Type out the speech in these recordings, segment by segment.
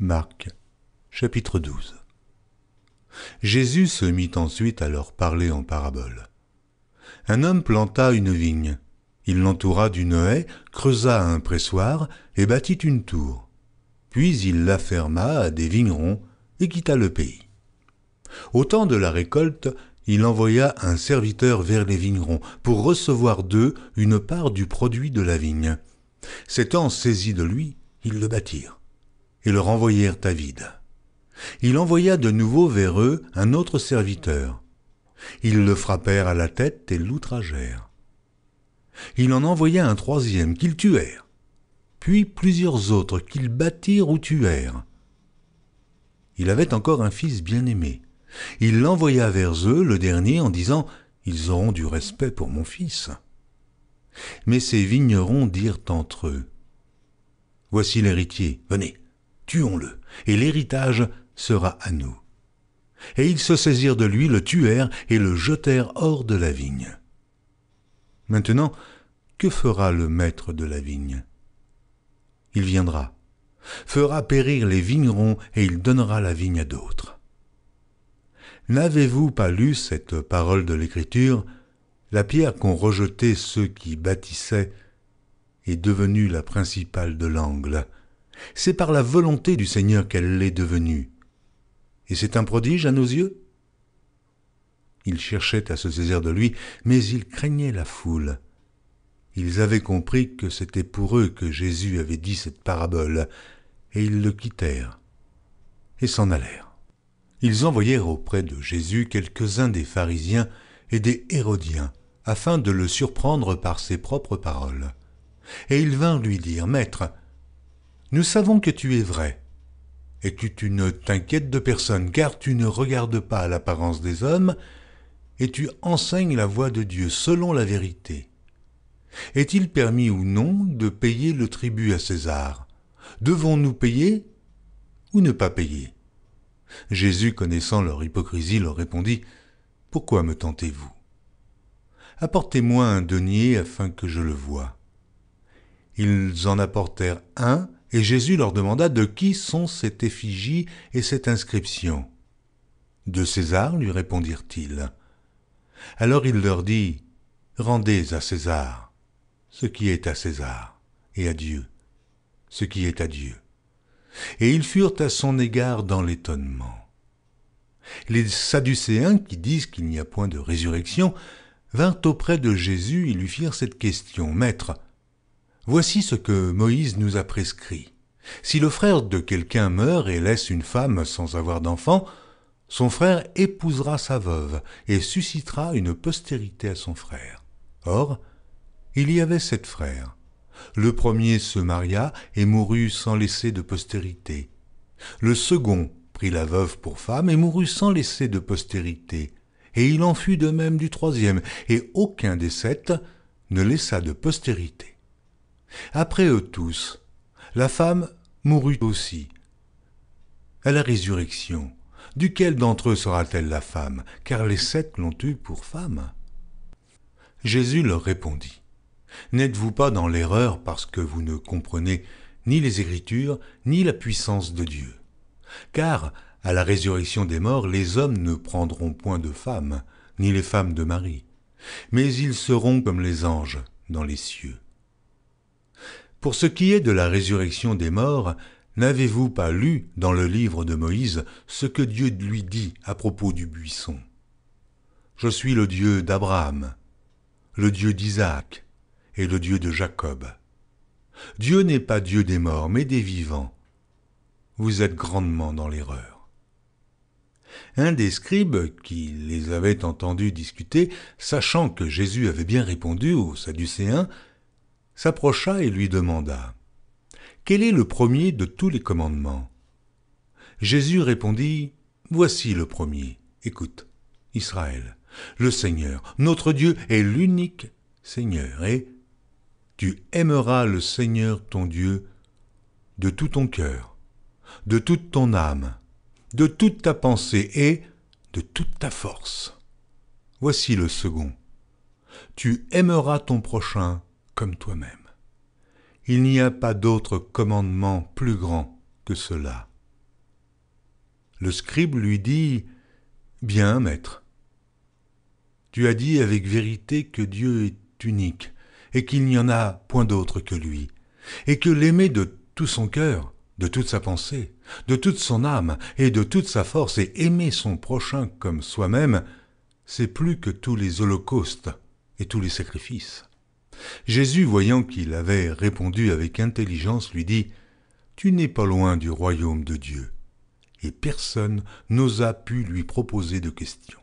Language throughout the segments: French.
Marc, chapitre 12. Jésus se mit ensuite à leur parler en parabole. Un homme planta une vigne. Il l'entoura d'une haie, creusa un pressoir et bâtit une tour. Puis il la ferma à des vignerons et quitta le pays. Au temps de la récolte, il envoya un serviteur vers les vignerons pour recevoir d'eux une part du produit de la vigne. S'étant saisis de lui, ils le battirent et le renvoyèrent à vide. Il envoya de nouveau vers eux un autre serviteur. Ils le frappèrent à la tête et l'outragèrent. Il en envoya un troisième qu'ils tuèrent, puis plusieurs autres qu'ils battirent ou tuèrent. Il avait encore un fils bien-aimé. Il l'envoya vers eux, le dernier, en disant « Ils auront du respect pour mon fils. » Mais ces vignerons dirent entre eux « Voici l'héritier, venez, tuons-le, et l'héritage sera à nous. » Et ils se saisirent de lui, le tuèrent et le jetèrent hors de la vigne. Maintenant, que fera le maître de la vigne? Il viendra, fera périr les vignerons et il donnera la vigne à d'autres. N'avez-vous pas lu cette parole de l'Écriture? La pierre qu'ont rejetée ceux qui bâtissaient est devenue la principale de l'angle. C'est par la volonté du Seigneur qu'elle l'est devenue. Et c'est un prodige à nos yeux? Ils cherchaient à se saisir de lui, mais ils craignaient la foule. Ils avaient compris que c'était pour eux que Jésus avait dit cette parabole, et ils le quittèrent et s'en allèrent. Ils envoyèrent auprès de Jésus quelques-uns des pharisiens et des hérodiens, afin de le surprendre par ses propres paroles. Et ils vinrent lui dire, « Maître, nous savons que tu es vrai, et que tu ne t'inquiètes de personne, car tu ne regardes pas à l'apparence des hommes, et tu enseignes la voie de Dieu selon la vérité. Est-il permis ou non de payer le tribut à César? Devons-nous payer ou ne pas payer ?» Jésus, connaissant leur hypocrisie, leur répondit, « Pourquoi me tentez-vous? Apportez-moi un denier afin que je le voie. » Ils en apportèrent un, et Jésus leur demanda de qui sont cette effigie et cette inscription. « De César, lui répondirent-ils. Alors il leur dit, « Rendez à César ce qui est à César, et à Dieu ce qui est à Dieu. » Et ils furent à son égard dans l'étonnement. Les Sadducéens, qui disent qu'il n'y a point de résurrection, vinrent auprès de Jésus et lui firent cette question, « Maître, voici ce que Moïse nous a prescrit. Si le frère de quelqu'un meurt et laisse une femme sans avoir d'enfant, son frère épousera sa veuve et suscitera une postérité à son frère. Or, il y avait 7 frères. Le premier se maria et mourut sans laisser de postérité. Le second prit la veuve pour femme et mourut sans laisser de postérité. Et il en fut de même du troisième, et aucun des 7 ne laissa de postérité. Après eux tous, la femme mourut aussi. À la résurrection, duquel d'entre eux sera-t-elle la femme, car les 7 l'ont eue pour femme? Jésus leur répondit, « N'êtes-vous pas dans l'erreur parce que vous ne comprenez ni les Écritures, ni la puissance de Dieu? Car, à la résurrection des morts, les hommes ne prendront point de femmes, ni les femmes de mari, mais ils seront comme les anges dans les cieux. Pour ce qui est de la résurrection des morts, n'avez-vous pas lu dans le livre de Moïse ce que Dieu lui dit à propos du buisson? Je suis le Dieu d'Abraham, le Dieu d'Isaac et le Dieu de Jacob. Dieu n'est pas Dieu des morts, mais des vivants. Vous êtes grandement dans l'erreur. » Un des scribes qui les avait entendus discuter, sachant que Jésus avait bien répondu aux Sadducéens, s'approcha et lui demanda, « Quel est le premier de tous les commandements ?» Jésus répondit, « Voici le premier. Écoute, Israël, le Seigneur, notre Dieu est l'unique Seigneur, et tu aimeras le Seigneur ton Dieu de tout ton cœur, de toute ton âme, de toute ta pensée et de toute ta force. Voici le second. Tu aimeras ton prochain comme toi-même. Il n'y a pas d'autre commandement plus grand que cela. Le scribe lui dit « Bien, maître, tu as dit avec vérité que Dieu est unique et qu'il n'y en a point d'autre que lui, et que l'aimer de tout son cœur, de toute sa pensée, de toute son âme et de toute sa force, et aimer son prochain comme soi-même, c'est plus que tous les holocaustes et tous les sacrifices. » Jésus, voyant qu'il avait répondu avec intelligence, lui dit « Tu n'es pas loin du royaume de Dieu. » Et personne n'osa pu lui proposer de question.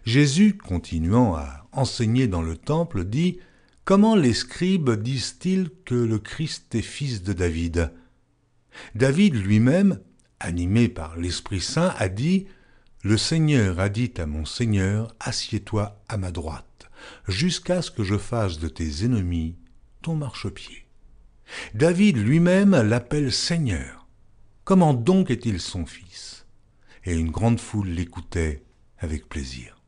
Jésus, continuant à enseigner dans le temple, dit « Comment les scribes disent-ils que le Christ est fils de David ?» David lui-même, animé par l'Esprit Saint, a dit « Le Seigneur a dit à mon Seigneur, assieds-toi à ma droite, jusqu'à ce que je fasse de tes ennemis ton marchepied. » David lui-même l'appelle Seigneur. Comment donc est-il son fils? Et une grande foule l'écoutait avec plaisir.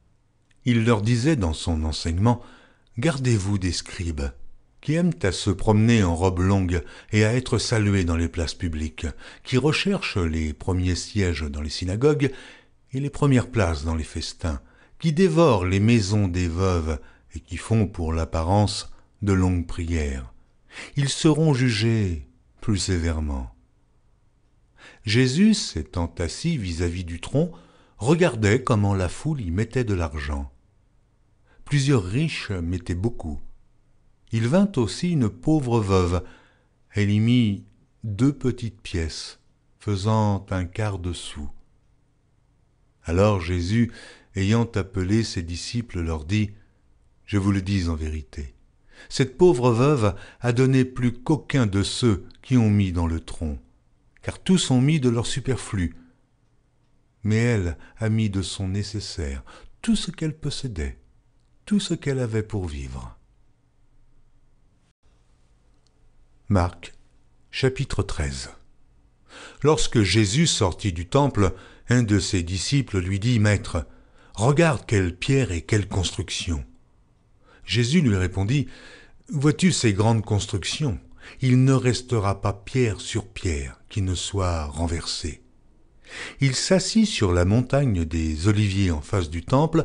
Il leur disait dans son enseignement « Gardez-vous des scribes, qui aiment à se promener en robe longue et à être salués dans les places publiques, qui recherchent les premiers sièges dans les synagogues et les premières places dans les festins, qui dévorent les maisons des veuves et qui font pour l'apparence de longues prières. Ils seront jugés plus sévèrement. » Jésus, s'étant assis vis-à-vis du tronc, regardait comment la foule y mettait de l'argent. Plusieurs riches mettaient beaucoup. Il vint aussi une pauvre veuve. Elle y mit 2 petites pièces, faisant un quart de sou. Alors Jésus, ayant appelé ses disciples, leur dit « Je vous le dis en vérité, cette pauvre veuve a donné plus qu'aucun de ceux qui ont mis dans le tronc, car tous ont mis de leur superflu. Mais elle a mis de son nécessaire, tout ce qu'elle possédait, tout ce qu'elle avait pour vivre. » Marc, chapitre 13. Lorsque Jésus sortit du temple, un de ses disciples lui dit « Maître, regarde quelle pierre et quelle construction !» Jésus lui répondit « Vois-tu ces grandes constructions ? Il ne restera pas pierre sur pierre qui ne soit renversée. » Il s'assit sur la montagne des Oliviers en face du temple,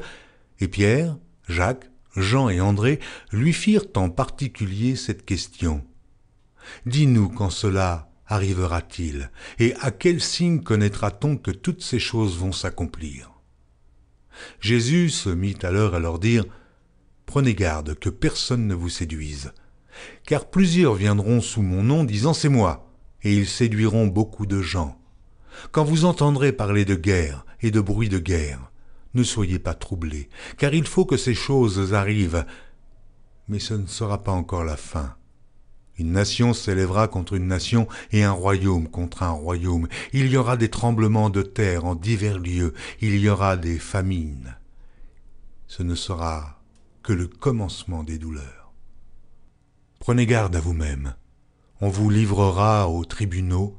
et Pierre, Jacques, Jean et André lui firent en particulier cette question. « Dis-nous quand cela arrivera-t-il, et à quel signe connaîtra-t-on que toutes ces choses vont s'accomplir ?» Jésus se mit alors à leur dire « Prenez garde que personne ne vous séduise, car plusieurs viendront sous mon nom disant « C'est moi », et ils séduiront beaucoup de gens. Quand vous entendrez parler de guerre et de bruit de guerre, ne soyez pas troublés, car il faut que ces choses arrivent, mais ce ne sera pas encore la fin. Une nation s'élèvera contre une nation et un royaume contre un royaume. Il y aura des tremblements de terre en divers lieux. Il y aura des famines. Ce ne sera que le commencement des douleurs. Prenez garde à vous-même. On vous livrera aux tribunaux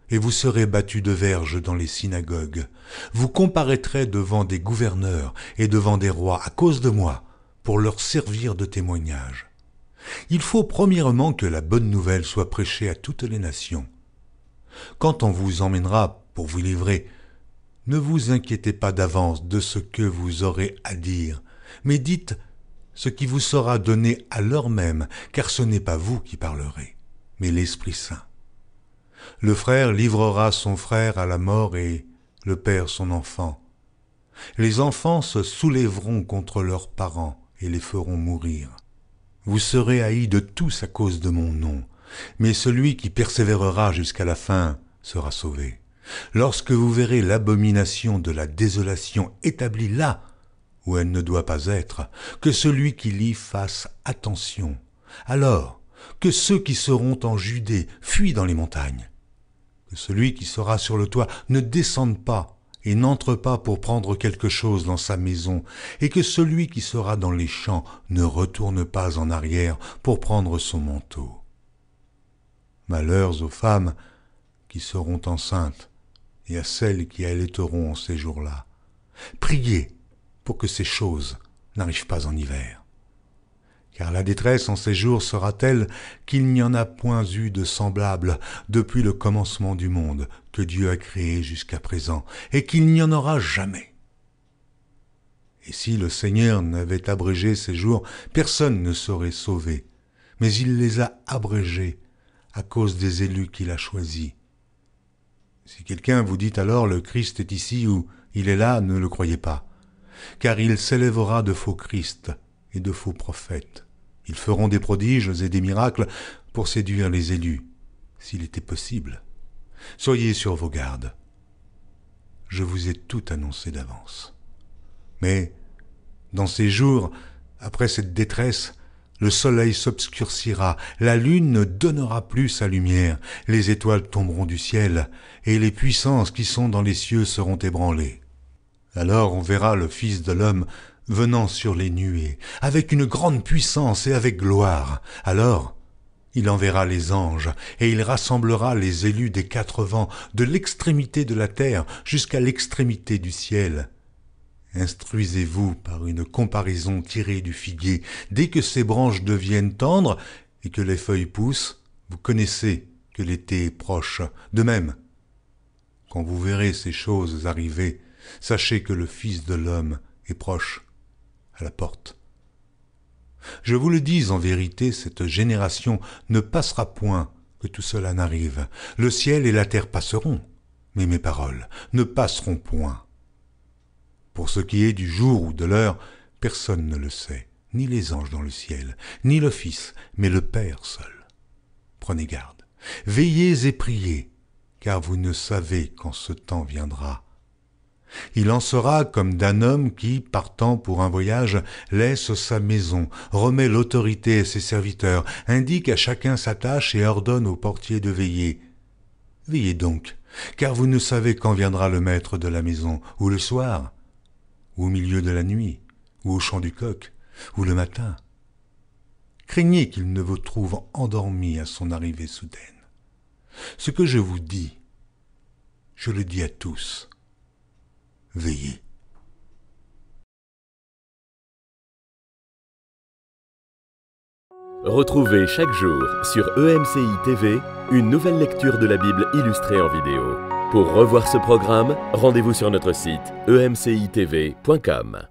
et vous serez battus de verges dans les synagogues. Vous comparaîtrez devant des gouverneurs et devant des rois à cause de moi, pour leur servir de témoignage. Il faut premièrement que la bonne nouvelle soit prêchée à toutes les nations. Quand on vous emmènera pour vous livrer, ne vous inquiétez pas d'avance de ce que vous aurez à dire, mais dites ce qui vous sera donné à l'heure même, car ce n'est pas vous qui parlerez, mais l'Esprit Saint. Le frère livrera son frère à la mort et le père son enfant. Les enfants se soulèveront contre leurs parents et les feront mourir. Vous serez haïs de tous à cause de mon nom, mais celui qui persévérera jusqu'à la fin sera sauvé. Lorsque vous verrez l'abomination de la désolation établie là où elle ne doit pas être, que celui qui lit fasse attention. Alors que ceux qui seront en Judée fuient dans les montagnes, que celui qui sera sur le toit ne descende pas et n'entre pas pour prendre quelque chose dans sa maison, et que celui qui sera dans les champs ne retourne pas en arrière pour prendre son manteau. Malheurs aux femmes qui seront enceintes et à celles qui allaiteront en ces jours-là. Priez pour que ces choses n'arrivent pas en hiver. Car la détresse en ces jours sera telle qu'il n'y en a point eu de semblable depuis le commencement du monde que Dieu a créé jusqu'à présent, et qu'il n'y en aura jamais. Et si le Seigneur n'avait abrégé ces jours, personne ne serait sauvé, mais il les a abrégés à cause des élus qu'il a choisis. Si quelqu'un vous dit alors le Christ est ici ou il est là, ne le croyez pas, car il s'élèvera de faux Christ et de faux prophètes. Ils feront des prodiges et des miracles pour séduire les élus, s'il était possible. Soyez sur vos gardes. Je vous ai tout annoncé d'avance. Mais, dans ces jours, après cette détresse, le soleil s'obscurcira, la lune ne donnera plus sa lumière, les étoiles tomberont du ciel, et les puissances qui sont dans les cieux seront ébranlées. Alors on verra le Fils de l'homme venant sur les nuées, avec une grande puissance et avec gloire. Alors, il enverra les anges, et il rassemblera les élus des 4 vents, de l'extrémité de la terre jusqu'à l'extrémité du ciel. Instruisez-vous par une comparaison tirée du figuier. Dès que ses branches deviennent tendres et que les feuilles poussent, vous connaissez que l'été est proche. De même, quand vous verrez ces choses arriver, sachez que le Fils de l'homme est proche, à la porte. Je vous le dis en vérité, cette génération ne passera point que tout cela n'arrive. Le ciel et la terre passeront, mais mes paroles ne passeront point. Pour ce qui est du jour ou de l'heure, personne ne le sait, ni les anges dans le ciel, ni le Fils, mais le Père seul. Prenez garde, veillez et priez, car vous ne savez quand ce temps viendra. Il en sera comme d'un homme qui, partant pour un voyage, laisse sa maison, remet l'autorité à ses serviteurs, indique à chacun sa tâche et ordonne au portier de veiller. Veillez donc, car vous ne savez quand viendra le maître de la maison, ou le soir, ou au milieu de la nuit, ou au chant du coq, ou le matin. Craignez qu'il ne vous trouve endormi à son arrivée soudaine. Ce que je vous dis, je le dis à tous. Veillez. Retrouvez chaque jour sur EMCI TV une nouvelle lecture de la Bible illustrée en vidéo. Pour revoir ce programme, rendez-vous sur notre site emcitv.com.